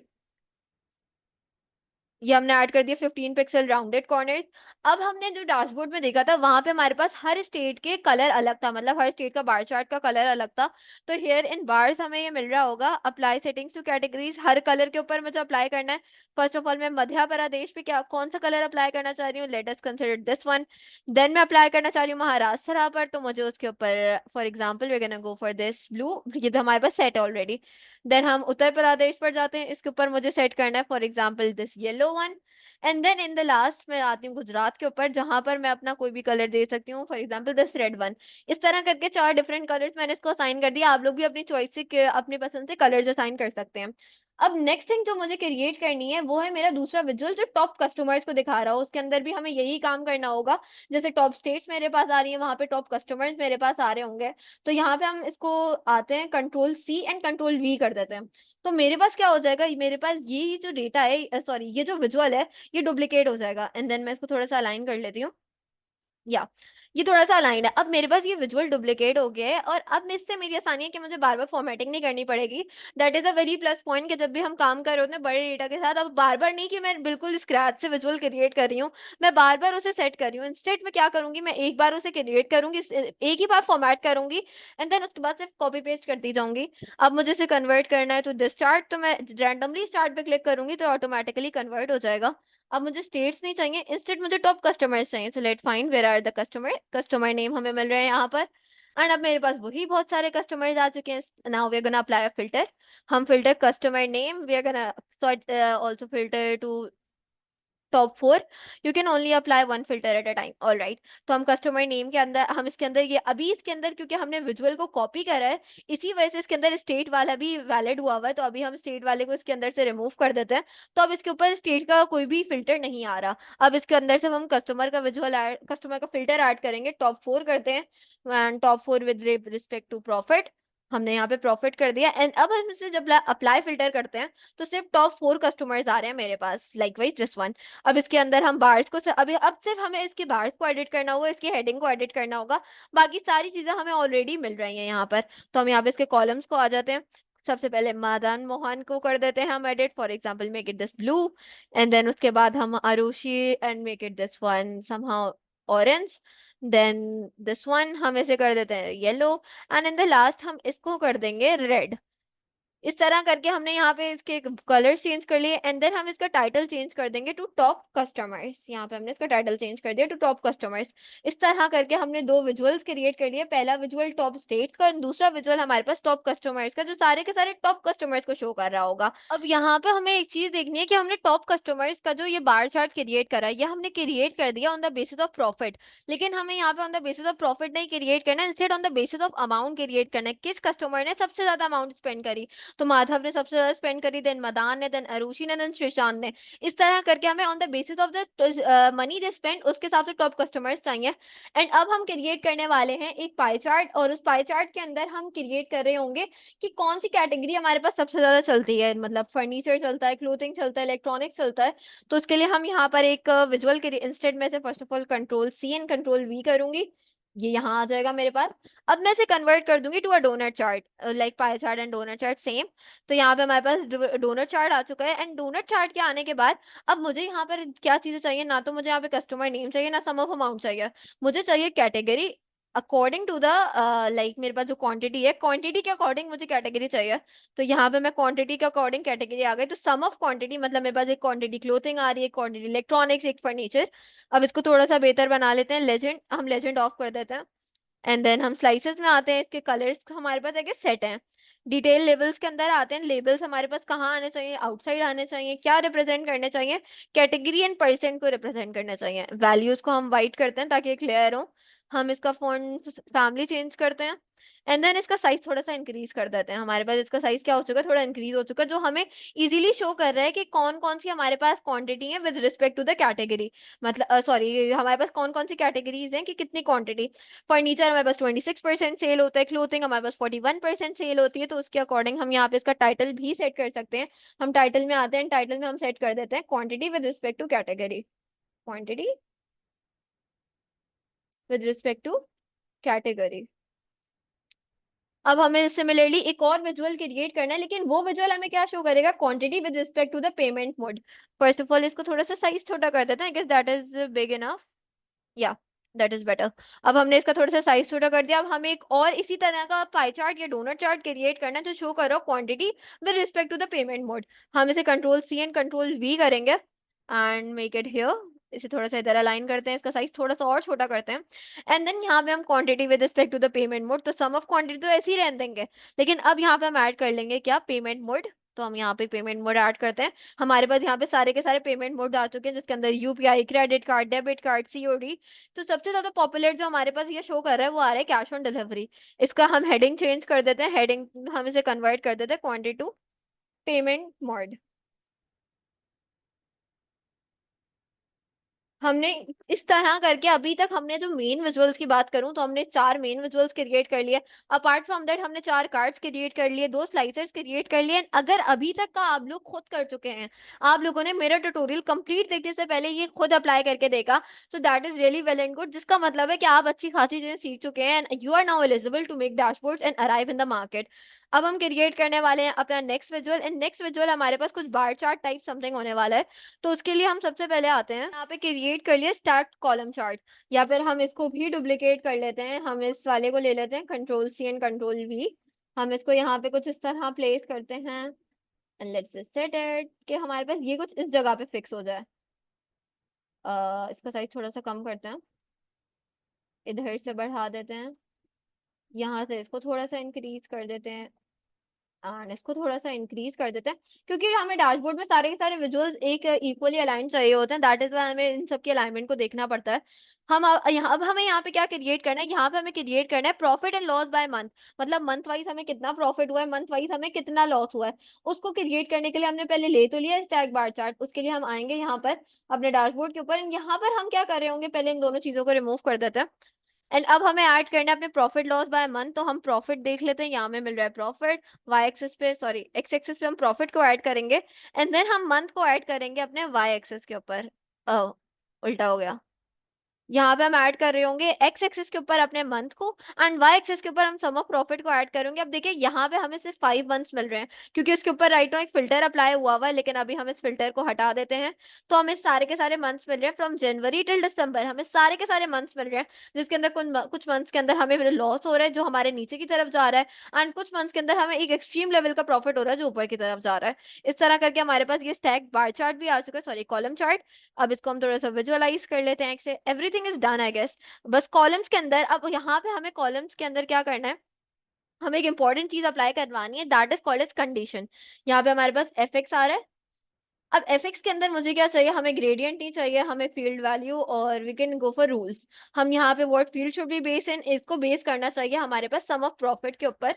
ये हमने ऐड कर दिया 15 पिक्सल राउंडेड कॉर्नर्स। अब हमने जो डैशबोर्ड में देखा था वहां पे हमारे पास हर स्टेट के कलर अलग था, मतलब हर स्टेट का बार चार्ट का कलर अलग था। तो हियर इन बार्स हमें ये मिल रहा होगा अप्लाई सेटिंग्स टू कैटेगरीज। हर कलर के ऊपर मुझे अप्लाई करना है। फर्स्ट ऑफ ऑल मैं मध्य प्रदेश पे क्या कौन सा कलर अप्लाई करना चाह रही हूँ, let us consider this one. Then मैं अप्लाई करना चाह रही हूँ महाराष्ट्र पर, तो मुझे उसके ऊपर for example we gonna go for this blue. ये तो हमारे पास सेट ऑलरेडी। देन हम उत्तर प्रदेश पर जाते हैं, इसके ऊपर मुझे सेट करना है for example this yellow one. And then in the last मैं आती हूँ गुजरात के ऊपर, जहां पर मैं अपना कोई भी कलर दे सकती हूँ, for example this red one. इस तरह करके 4 डिफरेंट कलर्स मैंने इसको असाइन कर दिया। आप लोग भी अपनी चॉइस से अपनी पसंद से कलर्स असाइन कर सकते हैं। अब नेक्स्ट थिंग जो मुझे क्रिएट करनी है वो है मेरा दूसरा विजुअल जो टॉप कस्टमर्स को दिखा रहा हो। उसके अंदर भी हमें यही काम करना होगा। जैसे टॉप स्टेट्स मेरे पास आ रही है, वहां पे टॉप कस्टमर्स मेरे पास आ रहे होंगे। तो यहाँ पे हम इसको आते हैं control C and control V कर देते हैं। तो मेरे पास क्या हो जाएगा, मेरे पास ये जो डेटा है, सॉरी ये जो विजुअल है ये डुप्लीकेट हो जाएगा। एंड देन मैं इसको थोड़ा सा अलाइन कर लेती हूँ। या ये थोड़ा-सा अलाइन्ड है। अब मेरे पास ये विजुअल डुप्लीकेट हो गया है और अब इससे मेरी आसानी है कि मुझे बार-बार फॉर्मेटिंग नहीं करनी पड़ेगी। That is a very plus point कि जब भी हम काम कर रहे होते हैं बड़े डेटा के साथ, अब बार-बार नहीं कि मैं बिल्कुल स्क्रैच से विजुअल क्रिएट कर रही हूँ, मैं बार-बार उसे सेट कर रही हूँ। इंस्टेड मैं क्या करूँगी, मैं एक बार उसे क्रिएट करूँगी, एक ही बार फॉर्मेट करूँगी एंड देन उसके बाद सिर्फ कॉपी पेस्ट करती जाऊँगी। अब मुझे इसे कन्वर्ट करना है टू दिस चार्ट, तो मैं रैंडमली इस चार्ट पे क्लिक करूँगी तो ऑटोमैटिकली कन्वर्ट हो जाएगा। अब मुझे स्टेट्स नहीं चाहिए, इंस्टेड मुझे टॉप कस्टमर्स चाहिए। So let find where are the customer name हमें मिल रहे हैं यहाँ पर एंड अब मेरे पास वही बहुत सारे कस्टमर्स आ चुके हैं। Now we are gonna apply a filter. हम filter customer name, we are gonna sort also filter to top 4। You can only apply 1 filter at a time, all right. तो हम कस्टमर नेम के अंदर हम इसके अंदर ये अभी इसके अंदर क्योंकि हमने विजुअल को कॉपी करा है, इसी वजह से इसके अंदर स्टेट वाला भी वैलिड हुआ हुआ है। तो अभी हम स्टेट वाले को इसके अंदर से रिमूव कर देते हैं। तो अब इसके ऊपर स्टेट का कोई भी फिल्टर नहीं आ रहा। अब इसके अंदर से हम कस्टमर का फिल्टर ऐड करेंगे, टॉप 4 करते हैं and top 4 with respect to profit. हमने यहाँ पे प्रॉफिट कर दिया एंड अब हम इसे जब अप्लाई फिल्टर करते हैं तो सिर्फ टॉप 4 कस्टमर्स आ रहे हैं मेरे पास, लाइकवाइज दिस वन। अब इसके अंदर हम बार्स को अभी अब सिर्फ हमें इसके बार्स को एडिट करना होगा, इसकी हेडिंग को एडिट करना होगा। बाकी सारी चीज़ें हमें ऑलरेडी मिल रही हैं यहाँ पर। तो हम यहाँ पे इसके कॉलम्स को आ जाते हैं। सबसे पहले मदन मोहन को कर देते हैं हम edit, for example make it this blue and then उसके बाद हम आरुषि and make it this one somehow orange. Then this one हम इसे कर देते हैं yellow and in the last हम इसको कर देंगे रेड। इस तरह करके हमने यहाँ पे इसके कलर्स चेंज कर लिए एंड देन हम इसका टाइटल चेंज कर देंगे टू टॉप कस्टमर्स। यहाँ पे हमने इसका टाइटल चेंज कर दिया टू टॉप कस्टमर्स। इस तरह करके हमने 2 विजुअल्स क्रिएट कर लिए। पहला विजुअल टॉप स्टेट्स का और दूसरा विजुअल हमारे पास टॉप कस्टमर्स का, जो सारे के सारे टॉप कस्टमर्स को शो कर रहा होगा। अब यहाँ पे हमें एक चीज़ देखनी है कि हमने टॉप कस्टमर्स का जो ये बार चार्ट क्रिएट करा है, ये हमने क्रिएट कर दिया on the basis of profit. लेकिन हमें यहाँ पे on the basis of profit नहीं क्रिएट करना है, instead on the basis of amount create करना है। किस कस्टमर ने सबसे ज्यादा अमाउंट स्पेंड करी, तो माधव ने सबसे ज्यादा स्पेंड करी, देन मदान ने, देन अरुषि ने, देन श्रीशांत ने। इस तरह करके हमें on the basis of the money they spend उसके हिसाब से टॉप कस्टमर्स चाहिए। एंड अब हम क्रिएट करने वाले हैं एक पाई चार्ट, और उस पाई चार्ट के अंदर हम क्रिएट कर रहे होंगे कि कौन सी कैटेगरी हमारे पास सबसे ज्यादा चलती है। मतलब फर्नीचर चलता है, क्लोथिंग चलता है, इलेक्ट्रॉनिक्स चलता है। तो उसके लिए हम यहाँ पर एक विजुअल के इंस्टेड में से first of all control C and control V करूंगी। ये यहाँ आ जाएगा मेरे पास। अब मैं इसे कन्वर्ट कर दूंगी to a donut chart, like pie chart and donut chart same. तो यहाँ पे हमारे पास डोनट चार्ट आ चुका है। एंड डोनट चार्ट के आने के बाद अब मुझे यहाँ पर क्या चीजें चाहिए, ना तो मुझे यहाँ पे कस्टमर नेम चाहिए, ना सम ऑफ अमाउंट चाहिए। मुझे चाहिए category according to the like मेरे पास जो क्वांटिटी है, क्वांटिटी के अकॉर्डिंग मुझे कैटेगरी चाहिए। तो यहाँ पे मैं क्वांटिटी के अकॉर्डिंग कैटेगरी आ गई। तो सम ऑफ क्वांटिटी मतलब मेरे पास एक क्वांटिटी क्लोथिंग आ रही है, क्वांटिटी इलेक्ट्रॉनिक्स, एक फर्नीचर। अब इसको थोड़ा सा बेहतर बना लेते हैं, लेजेंड, हम लेजेंड ऑफ कर देते हैं। एंड देन हम स्लाइसेस में आते हैं। इसके कलर्स हमारे पास एक सेट हैं। डिटेल लेबल्स के अंदर आते हैं। लेबल्स हमारे पास कहाँ आने चाहिए, आउटसाइड आने चाहिए। क्या रिप्रेजेंट करने चाहिए, कैटेगरी एंड परसेंट को रिप्रेजेंट करने चाहिए। वैल्यूज को हम वाइट करते हैं ताकि क्लियर हो। हम इसका फॉन्ट फैमिली चेंज करते हैं। एंड देन इसका साइज थोड़ा सा इंक्रीज कर देते हैं। हमारे पास इसका साइज क्या हो चुका है, थोड़ा इंक्रीज हो चुका है, जो हमें इजीली शो कर रहा है कि कौन कौन सी हमारे पास क्वांटिटी है with respect to the category. मतलब सॉरी, हमारे पास कौन कौन सी कैटेगरीज हैं कि कितनी क्वांटिटी। फर्नीचर हमारे पास 26% सेल होता है, क्लोथिंग हमारे पास 41% सेल होती है। तो उसके अकॉर्डिंग हम यहाँ पे इसका टाइटल भी सेट कर सकते हैं। हम टाइटल में आते हैं, टाइटल में हम सेट कर देते हैं quantity with respect to category. Quantity with respect to category. अब हमें सिमिलरली एक और विजुअल क्रिएट करना है, लेकिन वो विजुअल हमें क्या शो करेगा, quantity with respect to the payment mode. First of all इसको थोड़ा सा साइज छोटा कर देते हैं, I guess that is big enough. या दैट इज बेटर। अब हमने इसका थोड़ा सा साइज छोटा कर दिया। अब हमें एक और इसी तरह का पाई चार्ट या डोनट चार्ट क्रिएट करना है जो शो करो quantity with respect to the payment mode. हम इसे control C and control V करेंगे एंड मेक इट हियर। इसे थोड़ा सा इधर अलाइन करते हैं, इसका साइज थोड़ा सा और छोटा करते हैं। एंड देन यहाँ पे हम quantity with respect to the payment mode, तो सम ऑफ क्वांटिटी तो ऐसे ही रहने देंगे, लेकिन अब यहाँ पे हम ऐड कर लेंगे क्या, पेमेंट मोड। तो हम यहाँ पे पेमेंट मोड ऐड करते हैं। हमारे पास यहाँ पे सारे के सारे पेमेंट मोड आ चुके हैं, जिसके अंदर UPI, credit card, debit card, COD. तो सबसे ज्यादा पॉपुलर जो हमारे पास ये शो कर रहा है वो आ रहा है कैश ऑन डिलीवरी। इसका हम हेडिंग चेंज कर देते हैं, हेडिंग हम इसे कन्वर्ट कर देते हैं क्वांटिटी टू पेमेंट मोड। हमने इस तरह करके अभी तक हमने जो मेन विजुअल्स की बात करूं तो हमने 4 मेन विजुअल्स क्रिएट कर लिए। अपार्ट फ्रॉम दैट हमने 4 कार्ड्स क्रिएट कर लिए, 2 स्लाइसर्स क्रिएट कर लिए। अगर अभी तक का आप लोग खुद कर चुके हैं, आप लोगों ने मेरा ट्यूटोरियल कंप्लीट देखने से पहले ये खुद अप्लाई करके देखा, तो that is really well and good, जिसका मतलब है कि आप अच्छी खासी चीजें सीख चुके हैं and you are now eligible to make dashboards and arrive in the market. अब हम क्रिएट करने वाले हैं अपना next visual, and next visual हमारे पास कुछ बार चार्ट टाइप समथिंग होने वाला है। तो उसके लिए हम सबसे पहले आते हैं, यहाँ पे क्रिएट कर लिए स्टार्ट कॉलम चार्ट, या फिर हम इसको भी डुप्लीकेट कर लेते हैं। हम इस वाले को ले लेते हैं control C and control V. हम इसको यहाँ पे कुछ इस तरह प्लेस करते हैं एंड लेट्स सेट इट कि हमारे पास ये कुछ इस जगह पे फिक्स हो जाए। इसका साइज थोड़ा सा कम करते हैं, इधर से बढ़ा देते हैं, यहाँ से इसको थोड़ा सा इंक्रीज कर देते हैं एंड इसको थोड़ा सा इंक्रीज कर देते हैं, क्योंकि हमें डैशबोर्ड में सारे के सारे विजुअल्स एक इक्वली अलाइन चाहिए होते हैं। दैट इज वाई हमें इन सब के अलाइनमेंट को देखना पड़ता है। हम यहाँ अब हमें यहाँ पे क्या क्रिएट करना है, यहाँ पे हमें क्रिएट करना है profit and loss by month. मतलब मंथ वाइज हमें कितना प्रॉफिट हुआ है, मंथ वाइज हमें कितना लॉस हुआ है। उसको क्रिएट करने के लिए हमने पहले ले तो लिया स्टैक बार चार्ट। उसके लिए हम आएंगे यहाँ पर अपने डैशबोर्ड के ऊपर, यहाँ पर हम क्या कर रहे होंगे, पहले इन दोनों चीजों को रिमूव कर देते हैं। एंड अब हमें ऐड करना है अपने प्रॉफिट लॉस बाय मंथ। तो हम प्रॉफिट देख लेते हैं, यहाँ में मिल रहा है प्रॉफिट। वाई एक्सिस पे, सॉरी एक्स एक्सिस पे हम प्रॉफिट को ऐड करेंगे एंड देन हम मंथ को ऐड करेंगे अपने वाई एक्सिस के ऊपर। उल्टा हो गया। यहाँ पे हम ऐड कर रहे होंगे एक्स एक्सिस के ऊपर अपने मंथ को एंड वाई एक्सिस के ऊपर हम सम ऑफ प्रॉफिट को ऐड करेंगे। अब देखिए यहाँ पे हमें सिर्फ 5 मंथ्स मिल रहे हैं क्योंकि इसके ऊपर राइट नो एक फिल्टर अप्लाई हुआ हुआ है, लेकिन अभी हम इस फिल्टर को हटा देते हैं। तो हमें सारे के सारे मंथ्स मिल रहे हैं फ्रॉम जनवरी टिल दिसंबर, हमें सारे के सारे मंथ्स मिल रहे हैं जिसके अंदर कुछ मंथ्स के अंदर हमें लॉस हो रहा है जो हमारे नीचे की तरफ जा रहा है, एंड कुछ मंथ्स के अंदर हमें एक एक्सट्रीम लेवल का प्रॉफिट हो रहा है जो ऊपर की तरफ जा रहा है। इस तरह करके हमारे पास ये स्टैक बार चार्ट भी आ चुका है, सॉरी कॉलम चार्ट। अब इसको हम थोड़ा सा विजुअलाइज कर लेते हैं। Everything is done I guess. बस कॉलम्स के अंदर, अब यहाँ पे हमें कॉलम्स के अंदर क्या करना है, हमें एक इंपॉर्टेंट चीज अप्लाई करवानी है, that is called edge condition. यहाँ पे हमारे पास एफ एक्स आ रहा है। अब एफ एक्स के अंदर मुझे क्या चाहिए, हमें ग्रेडियंट नहीं चाहिए, हमें फील्ड वैल्यू, और we can go for rules. हम यहाँ पे what field should be based in, इसको बेस करना चाहिए हमारे पास सम ऑफ प्रॉफिट के ऊपर।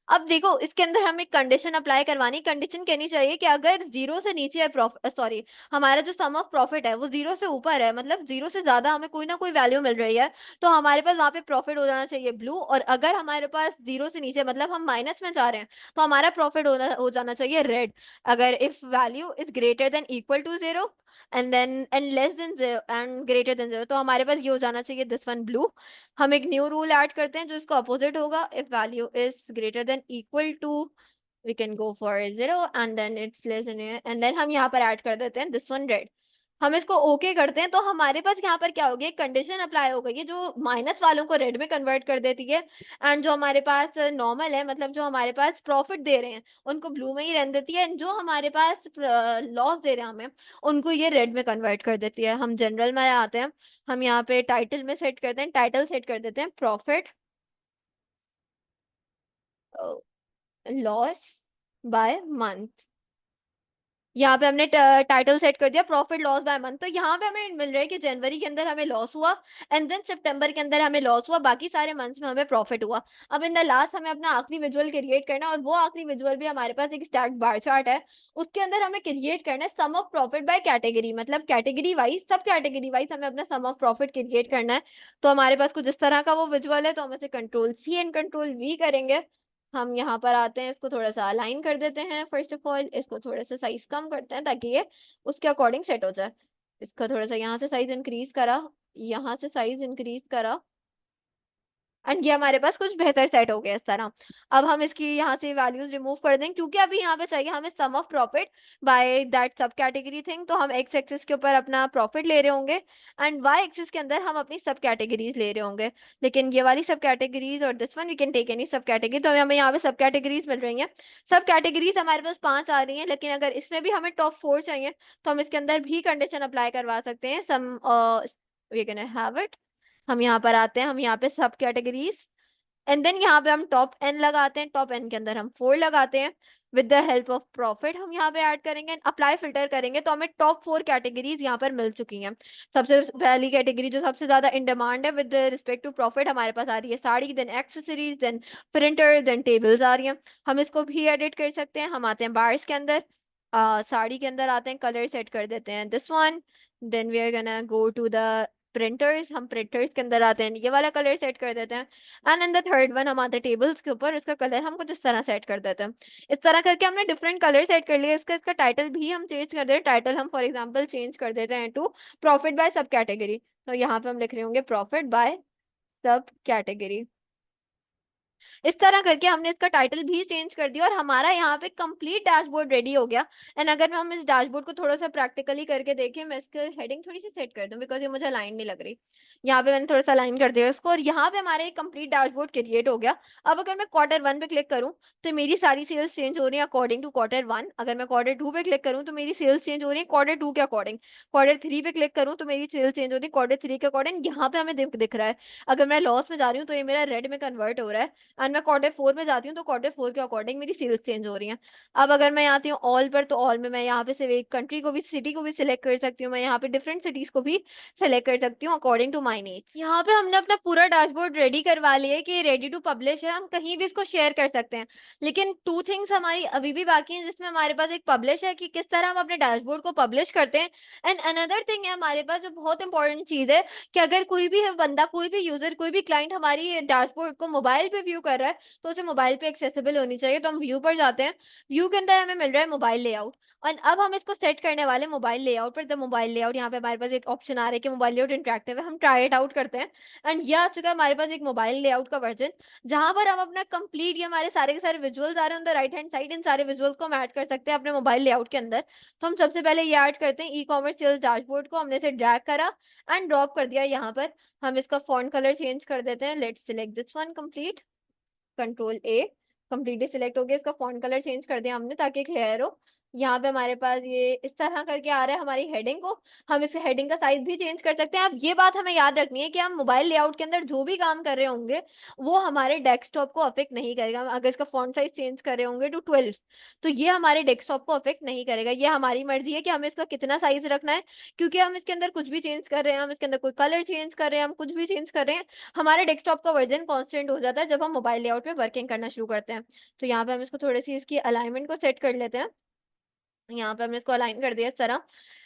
अब देखो इसके अंदर हमें कंडीशन अप्लाई करवानी, कंडीशन कहनी चाहिए कि अगर जीरो से नीचे है सॉरी, हमारा जो सम ऑफ प्रॉफिट है वो जीरो से ऊपर है, मतलब जीरो से ज्यादा हमें कोई ना कोई वैल्यू मिल रही है, तो हमारे पास वहां पे प्रॉफिट हो जाना चाहिए ब्लू। और अगर हमारे पास जीरो से नीचे मतलब हम माइनस में जा रहे हैं, तो हमारा प्रॉफिट हो जाना चाहिए रेड। अगर if value is greater than equal to zero and less than and greater than zero, तो हमारे पास ये हो जाना चाहिए दिस वन ब्लू। हम एक न्यू रूल ऐड करते हैं जो इसका अपोजिट होगा, if value is greater than equal to we can go for zero and then it's less than, and then हम यहाँ पर ऐड कर देते हैं दिस वन रेड। हम इसको ओके करते हैं तो हमारे पास यहाँ पर क्या होगी, एक कंडीशन अप्लाई हो गई है जो माइनस वालों को रेड में कन्वर्ट कर देती है, एंड जो हमारे पास नॉर्मल है, मतलब जो हमारे पास प्रॉफिट दे रहे हैं उनको ब्लू में ही रहने देती है, एंड जो हमारे पास लॉस दे रहे हैं हमें उनको ये रेड में कन्वर्ट कर देती है। हम जनरल में आते हैं, हम यहाँ पे टाइटल में सेट करते हैं, टाइटल सेट कर देते हैं प्रॉफिट लॉस बाय मंथ। यहाँ पे हमने टाइटल सेट कर दिया प्रॉफिट लॉस बाय मंथ। तो यहाँ पे हमें मिल रहा है कि जनवरी के अंदर हमें लॉस हुआ एंड देन सितंबर के अंदर हमें लॉस हुआ, बाकी सारे मंथ्स में हमें प्रॉफिट हुआ। अब इन द लास्ट हमें अपना आखिरी विजुअल क्रिएट करना है, और वो आखिरी विजुअल भी हमारे पास एक स्टैक्ड बार चार्ट है। उसके अंदर हमें क्रिएट करना है सम ऑफ प्रॉफिट बाय कैटेगरी, मतलब कैटेगरी वाइज, सब कैटेगरी वाइज हमें अपना सम ऑफ प्रॉफिट क्रिएट करना है। तो हमारे पास कुछ इस तरह का वो विजुअल है, तो हम इसे control C and control V करेंगे। हम यहाँ पर आते हैं, इसको थोड़ा सा अलाइन कर देते हैं, फर्स्ट ऑफ ऑल इसको थोड़ा सा साइज कम करते हैं ताकि ये उसके अकॉर्डिंग सेट हो जाए। इसका थोड़ा सा यहाँ से साइज इंक्रीज करा, यहाँ से साइज इंक्रीज करा, एंड ये हमारे पास कुछ बेहतर सेट हो गया इस तरह। अब हम इसकी यहाँ से वैल्यूज रिमूव कर देंगे क्योंकि अभी यहाँ पे चाहिए हमें सम ऑफ प्रॉफिट बाय दैट सब कैटेगरी थिंग। तो हम एक्स एक्सिस के ऊपर अपना प्रॉफिट ले रहे होंगे एंड वाई एक्सिस के अंदर हम अपनी सब कैटेगरीज ले रहे होंगे। लेकिन ये वाली सब कैटेगरीज और this one we can take any subcategory, तो हमें यहाँ पे सब कैटेगरीज मिल रही हैं। सब कैटेगरीज हमारे पास 5 आ रही हैं, लेकिन अगर इसमें भी हमें टॉप 4 चाहिए तो हम इसके अंदर भी कंडीशन अप्लाई करवा सकते हैं। सम वी कैन हैव इट। हम यहाँ पर आते हैं, हम यहाँ पे सब कैटेगरीज एंड देन यहाँ पे हम टॉप एन लगाते हैं, टॉप एन के अंदर हम 4 लगाते हैं। With the help of profit हम यहाँ पे ऐड करेंगे, अप्लाई फिल्टर करेंगे, तो हमें टॉप 4 कैटेगरीज यहाँ पर मिल चुकी हैं। सबसे पहली कैटेगरी जो सबसे ज्यादा इन डिमांड है विद रिस्पेक्ट टू प्रॉफिट हमारे पास आ रही है sari, then accessories, then printer, then tables आ रही हैं। हम इसको भी एडिट कर सकते हैं। हम आते हैं बार्स के अंदर, साड़ी के अंदर आते हैं, कलर सेट कर देते हैं this one. Then we are gonna go to the printers, हम प्रिंटर्स के अंदर आते हैं, ये वाला कलर सेट कर देते हैं। And in the third one हम आते हैं टेबल्स के ऊपर, इसका कलर हम कुछ इस तरह सेट कर देते हैं। इस तरह करके हमने डिफरेंट कलर सेट कर लिए। इसका इसका टाइटल भी हम चेंज कर देते हैं, टाइटल हम फॉर एग्जांपल चेंज कर देते हैं टू प्रॉफिट बाय सब कैटेगरी। तो यहाँ पे हम लिख रहे होंगे प्रॉफिट बाय सब कैटेगरी। इस तरह करके हमने इसका टाइटल भी चेंज कर दिया और हमारा यहाँ पे कंप्लीट डैशबोर्ड रेडी हो गया। एंड अगर हम इस डैशबोर्ड को थोड़ा सा प्रैक्टिकली करके देखें, मैं इसकी हेडिंग थोड़ी सी सेट कर दूं बिकॉज ये मुझे लाइन नहीं लग रही। यहाँ पे मैंने थोड़ा सा लाइन कर दिया इसको, और यहाँ पे हमारा एक कंप्लीट डैशबोर्ड क्रिएट हो गया। अब अगर मैं क्वार्टर 1 पे क्लिक करूँ तो मेरी सारी सेल्स चेंज हो रही है अकॉर्डिंग टू क्वार्टर 1। अगर मैं क्वार्टर 2 पे क्लिक करूँ तो मेरी सेल्स चेंज हो रही है क्वार्टर 2 के अकॉर्डिंग। क्वार्टर 3 पे क्लिक करूँ तो मेरी सेल्स चेंज हो रही है क्वार्टर 3 के अकॉर्डिंग। यहाँ पे हमें दिख रहा है अगर मैं लॉस में जा रही हूँ तो ये मेरा रेड में कन्वर्ट हो रहा है, एंड मैं क्वार्टर 4 में जाती हूँ तो क्वार्टर 4 के अकॉर्डिंग मेरी सेल्स चेंज हो रही हैं। अब अगर मैं आती हूँ ऑल पर, तो ऑल में मैं यहाँ पे सिर्फ एक कंट्री को भी, सिटी को भी सिलेक्ट कर सकती हूँ। मैं यहाँ पे डिफरेंट सिटीज को भी सिलेक्ट कर सकती हूँ अकॉर्डिंग टू माई नीड्स। यहाँ पे हमने अपना पूरा डैशबोर्ड रेडी करवा लिया है कि रेडी टू पब्लिश है, हम कहीं भी इसको शेयर कर सकते हैं। लेकिन 2 थिंग्स हमारी अभी भी बाकी हैं जिसमें हमारे पास एक पब्लिश है कि किस तरह हम अपने डैशबोर्ड को पब्लिश करते हैं, एंड अनदर थिंग है हमारे पास जो बहुत इंपॉर्टेंट चीज है कि अगर कोई भी बंदा, कोई भी यूजर, कोई भी क्लाइंट हमारी डैशबोर्ड को मोबाइल पे व्यू कर रहा है, तो उसे मोबाइल पे एक्सेसिबल होनी चाहिए। तो हम व्यू पर जाते हैं, व्यू के अंदर हमें मिल रहा है मोबाइल लेआउट और अब हम इसको सेट करने वाले मोबाइल लेआउट पर। द मोबाइल लेआउट यहाँ पे हमारे पास एक ऑप्शन आ रहा है कि मोबाइल लेआउट इंटरैक्टिव है, हम ट्राई इट आउट करते हैं एंड ये आ चुका है हमारे पास एक मोबाइल लेआउट का वर्जन, जहाँ पर हम अपना कंप्लीट ये हमारे सारे के सारे विजुअल्स आ रहे हैं on the right hand side, इन सारे विजुअल्स को हम ऐड कर सकते हैं अपने मोबाइल लेआउट के अंदर। तो हम सबसे पहले ये ऐड करते हैं ई कॉमर्स सेल्स डैशबोर्ड को, हमने इसे ड्रैग करा एंड ड्रॉप कर दिया यहाँ पर। हम इसका फॉन्ट कलर चेंज कर देते हैं, let's select this one complete, control A, completely select हो गया। इसका फॉन्ट कलर चेंज कर दिया हमने ताकि क्लियर हो। यहाँ पे हमारे पास ये इस तरह करके आ रहा है हमारी हेडिंग को, हम इस हेडिंग का साइज भी चेंज कर सकते हैं। अब ये बात हमें याद रखनी है कि हम मोबाइल लेआउट के अंदर जो भी काम कर रहे होंगे वो हमारे डेस्कटॉप को अफेक्ट नहीं करेगा। हम अगर इसका फॉन्ट साइज चेंज कर रहे होंगे टू 12, तो ये हमारे डेस्कटॉप को अफेक्ट नहीं करेगा। ये हमारी मर्जी है कि हमें इसका कितना साइज रखना है, क्योंकि हम इसके अंदर कुछ भी चेंज कर रहे हैं, हम इसके अंदर कोई कलर चेंज कर रहे हैं, हम कुछ भी चेंज कर रहे हैं, हमारे डेस्कटॉप का वर्जन कांस्टेंट हो जाता है जब हम मोबाइल लेआउट पे वर्किंग करना शुरू करते हैं। तो यहाँ पे हम इसको थोड़ी-सी इसकी अलाइनमेंट को सेट कर लेते हैं। यहाँ पे हमने इसको अलाइन कर दिया इस तरह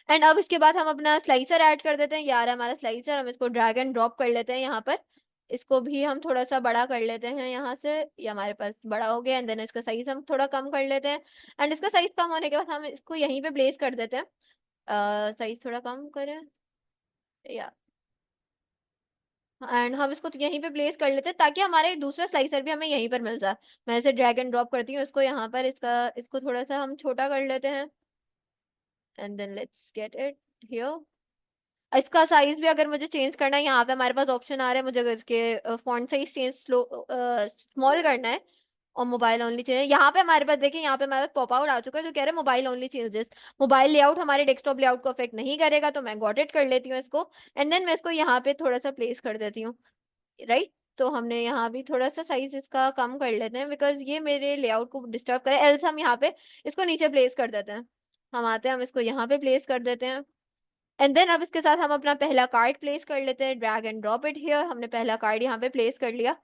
एंड अब इसके बाद हम अपना स्लाइसर ऐड कर देते हैं। ये आ रहा है हमारा स्लाइसर, हम इसको ड्रैग एंड ड्रॉप कर लेते हैं यहाँ पर। इसको भी हम थोड़ा-सा बड़ा कर लेते हैं यहाँ से, ये हमारे पास बड़ा हो गया एंड देन इसका साइज़ हम थोड़ा कम कर लेते हैं एंड इसका साइज़ कम होने के बाद हम इसको यहीं पे प्लेस कर देते हैं। साइज़ थोड़ा कम करें या एंड हम इसको तो यहीं पे प्लेस कर लेते हैं ताकि हमारे दूसरा स्लाइसर भी हमें यहीं पर मिल जाए। मैं इसे ड्रैग एंड ड्रॉप करती हूँ इसको यहाँ पर, इसको थोड़ा-सा हम छोटा कर लेते हैं and then let's get it here. इसका साइज़ भी अगर मुझे चेंज करना है, यहाँ पे हमारे पास ऑप्शन आ रहा है, मुझे अगर इसके फ़ॉन्ट साइज़ चेंज स्मॉल करना है और मोबाइल ओनली चाहिए। यहाँ पे हमारे पास देखिए, यहाँ पे हमारे पास पॉप आउट आ चुका है जो कह रहा है mobile only changes. Mobile layout हमारे डेस्कटॉप लेआउट को अफेक्ट नहीं करेगा, तो मैं गॉट इट कर लेती हूँ इसको एंड देन मैं इसको यहाँ पे थोड़ा-सा प्लेस कर देती हूँ, राइट? तो हमने यहाँ भी थोड़ा-सा साइज़ इसका कम कर लेते हैं बिकॉज़ ये मेरे लेआउट को डिस्टर्ब करे, एल्स हम यहाँ पे इसको नीचे प्लेस कर देते हैं। हम आते हैं, हम इसको यहाँ पे प्लेस कर देते हैं एंड देन अब इसके साथ हम अपना पहला कार्ड प्लेस कर लेते हैं, drag and drop it here. हमने पहला कार्ड यहाँ पे प्लेस कर लिया।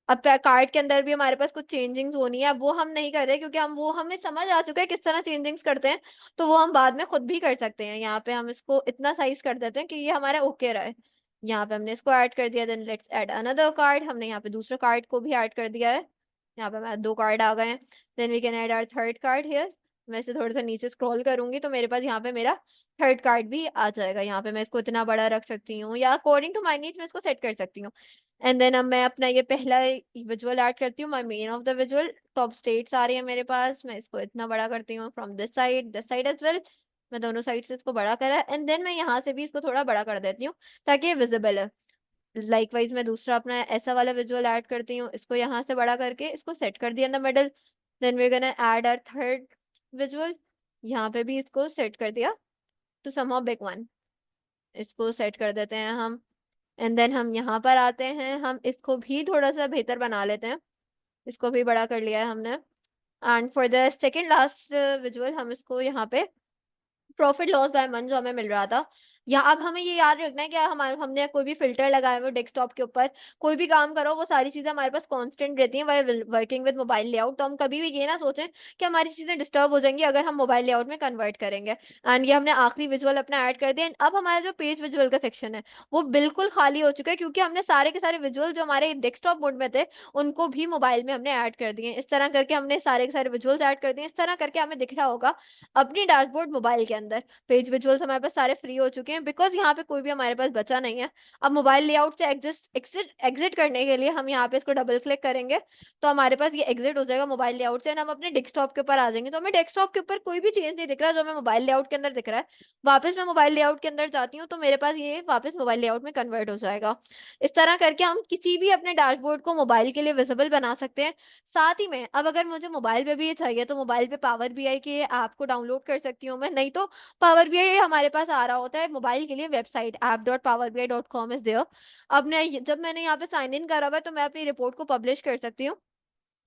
अब कार्ड के अंदर भी हमारे पास कुछ चेंजिंग्स होनी है, अब वो हम नहीं कर रहे क्योंकि हमें समझ आ चुका है किस तरह चेंजिंग्स करते हैं, तो वो हम बाद में खुद भी कर सकते हैं। यहाँ पे हम इसको इतना साइज़ कर देते हैं कि ये हमारा ओके रहे। यहाँ पे हमने इसको ऐड कर दिया, then let's add another card. हमने यहाँ पे दूसरे कार्ड को भी ऐड कर दिया है। यहाँ पे हमारे 2 कार्ड आ गए हैं। Then we can add our third card here. मैं इसे थोड़ा-सा नीचे स्क्रॉल करूँगी तो मेरे पास यहाँ पे मेरा थर्ड कार्ड भी आ जाएगा। यहाँ पे मैं इसको इतना बड़ा रख सकती हूँ या अकॉर्डिंग टू माय नीड्स मैं इसको सेट कर सकती हूँ। एंड देन अब मैं अपना ये पहला विजुअल ऐड करती हूँ, my main of the visual. Top states आ रही है मेरे पास, मैं इसको इतना बड़ा करती हूँ from this side as well. मैं दोनों साइड से इसको बड़ा करा एंड देन मैं यहाँ से भी इसको थोड़ा बड़ा कर देती हूँ ताकि ये विज़िबल है। लाइकवाइज़ मैं दूसरा अपना ऐसा वाला विजुअल ऐड करती हूँ, इसको यहाँ से बड़ा करके इसको सेट कर दिया in the middle. Then we are gonna add our third visual, यहाँ पे भी इसको सेट कर दिया टू समहाउ बिग वन। इसको सेट कर देते हैं हम एंड देन हम यहाँ पर आते हैं, हम इसको भी थोड़ा-सा बेहतर बना लेते हैं। इसको भी बड़ा कर लिया है हमने and for the second last visual हम इसको यहाँ पे प्रॉफिट लॉस बाय मंथ जो हमें मिल रहा था, या अब हमें ये याद रखना है कि हमने कोई भी फ़िल्टर लगाए हुए डेस्कटॉप के ऊपर, कोई भी काम करो वो सारी चीज़ें हमारे पास कांस्टेंट रहती हैं while working with mobile layout. तो हम कभी भी ये ना सोचें कि हमारी चीज़ें डिस्टर्ब हो जाएँगी अगर हम मोबाइल लेआउट में कन्वर्ट करेंगे। एंड ये हमने आखिरी विजुअल अपना ऐड कर दिया एंड अब हमारा जो पेज विजुअल का सेक्शन है, वो बिल्कुल खाली हो चुका है क्योंकि हमने सारे के सारे विजुअल जो हमारे डेस्कटॉप मोड में थे, उनको भी मोबाइल में हमने ऐड कर दिए हैं। इस तरह करके हमने सारे के सारे विजुअल्स ऐड कर दिए हैं। इस तरह करके हमें दिख रहा होगा अपनी डैशबोर्ड मोबाइल के अंदर। पेज विजुअल्स हमारे पास सारे फ्री हो चुके हैं बिकॉज़ यहाँ पे कोई भी हमारे पास बचा नहीं है। अब मोबाइल लेआउट से एग्ज़िट एग्ज़िट करने के लिए हम यहाँ पे इसको डबल क्लिक करेंगे, तो हमारे पास ये एग्ज़िट हो जाएगा मोबाइल लेआउट से एंड हम अपने डेस्कटॉप के ऊपर आ जाएँगे। तो हमें डेस्कटॉप के ऊपर कोई भी चेंज नहीं दिख रहा जो हमें मोबाइल लेआउट के अंदर दिख रहा है। वापस मैं मोबाइल लेआउट के अंदर जाती हूँ, तो मेरे पास ये वापस मोबाइल लेआउट में कन्वर्ट हो जाएगा। इस तरह करके हम किसी भी अपने डैशबोर्ड को मोबाइल के लिए विज़िबल बना सकते हैं। साथ ही में अब अगर मुझे मोबाइल पे भी ये चाहिए, तो मोबाइल पे पावर बीआई के ऐप को डाउनलोड कर सकती हूँ मैं, नहीं तो पावर बीआई हमारे पास आ रहा होता है मोबाइल के लिए वेबसाइट app.powerbi.com इज़ देयर। अब जब मैंने यहाँ पे साइन इन करा हुआ है तो मैं अपनी रिपोर्ट को पब्लिश कर सकती हूँ।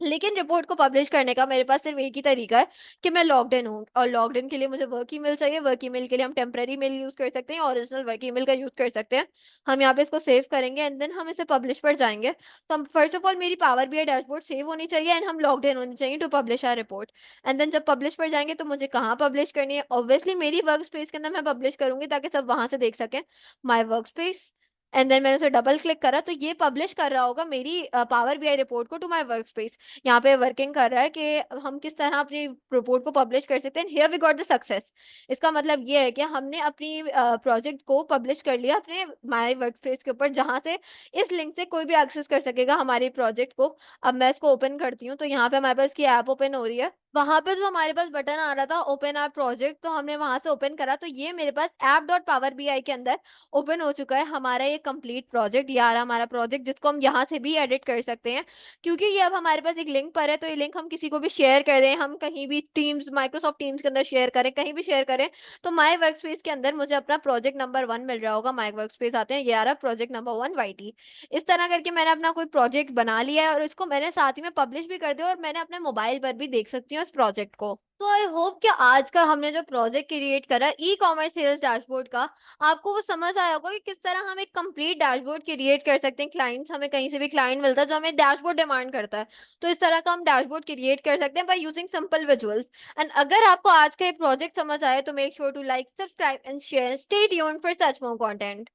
लेकिन रिपोर्ट को पब्लिश करने का मेरे पास सिर्फ़ एक ही तरीका है कि मैं लॉग्ड इन हूँ और लॉग्ड इन के लिए मुझे वर्क ईमेल चाहिए। वर्क ईमेल के लिए हम टेम्परेरी मेल यूज़ कर सकते हैं, ओरिजिनल वर्क ईमेल का यूज़ कर सकते हैं। हम यहाँ पे इसको सेव करेंगे एंड देन हम इसे पब्लिश पर जाएँगे। तो हम फर्स्ट ऑफ ऑल मेरी पावर बीआई डैशबोर्ड सेव होनी चाहिए एंड हम लॉग्ड इन होने चाहिए to publish our report. And then जब पब्लिश पर जाएँगे तो मुझे कहाँ पब्लिश करनी है? ऑब्वियसली मेरी वर्क स्पेस के अंदर मैं पब्लिश करूँगी ताकि सब वहाँ से देख सकें, my workspace. And then मैंने उसे डबल क्लिक करा तो ये पब्लिश कर रहा होगा मेरी पावर बीआई रिपोर्ट को टू माय वर्कस्पेस। यहाँ पे वर्किंग कर रहा है कि हम किस तरह अपनी रिपोर्ट को पब्लिश कर सकते हैं। Here we got the success. इसका मतलब ये है कि हमने अपनी प्रोजेक्ट को पब्लिश कर लिया अपने माय वर्कस्पेस के ऊपर, जहाँ से इस लिंक से कोई भी एक्सेस कर सकेगा हमारी प्रोजेक्ट को। अब मैं इसको ओपन करती हूँ तो यहाँ पे हमारे पास की ऐप ओपन हो रही है। वहाँ पे जो हमारे पास बटन आ रहा था ओपन आवर प्रोजेक्ट, तो हमने वहाँ से ओपन करा तो ये मेरे पास ऐप डॉट पावर बीआई के अंदर ओपन हो चुका है हमारा ये कंप्लीट प्रोजेक्ट। ये आ रहा हमारा प्रोजेक्ट जिसको हम यहाँ से भी एडिट कर सकते हैं, क्योंकि ये अब हमारे पास एक लिंक पर है। तो ये लिंक हम किसी को भी शेयर कर दें, हम कहीं भी टीम्स माइक्रोसॉफ्ट टीम्स के अंदर शेयर करें, कहीं भी शेयर करें, तो माय वर्कस्पेस के अंदर मुझे अपना प्रोजेक्ट नंबर 1 मिल रहा होगा। माय वर्कस्पेस आते हैं, ये आ रहा प्रोजेक्ट नंबर 1 वाईटी। इस तरह करके मैंने अपना कोई प्रोजेक्ट बना लिया है और इसको मैंने साथ ही में पब्लिश भी कर दिया और मैंने अपने मोबाइल पर भी देख सकती हूँ इस प्रोजेक्ट को। तो आई होप कि आज का हमने जो प्रोजेक्ट क्रिएट करा ई कॉमर्स सेल्स डैशबोर्ड का, आपको वो समझ आया होगा कि किस तरह हम एक कंप्लीट डैशबोर्ड क्रिएट कर सकते हैं। क्लाइंट्स हमें कहीं से भी क्लाइंट मिलता है जो हमें डैशबोर्ड डिमांड करता है, तो इस तरह का हम डैशबोर्ड क्रिएट कर सकते हैं by using simple visuals. And अगर आपको आज का ये प्रोजेक्ट समझ आए तो make sure to like, subscribe and share. Stay tuned for such more content.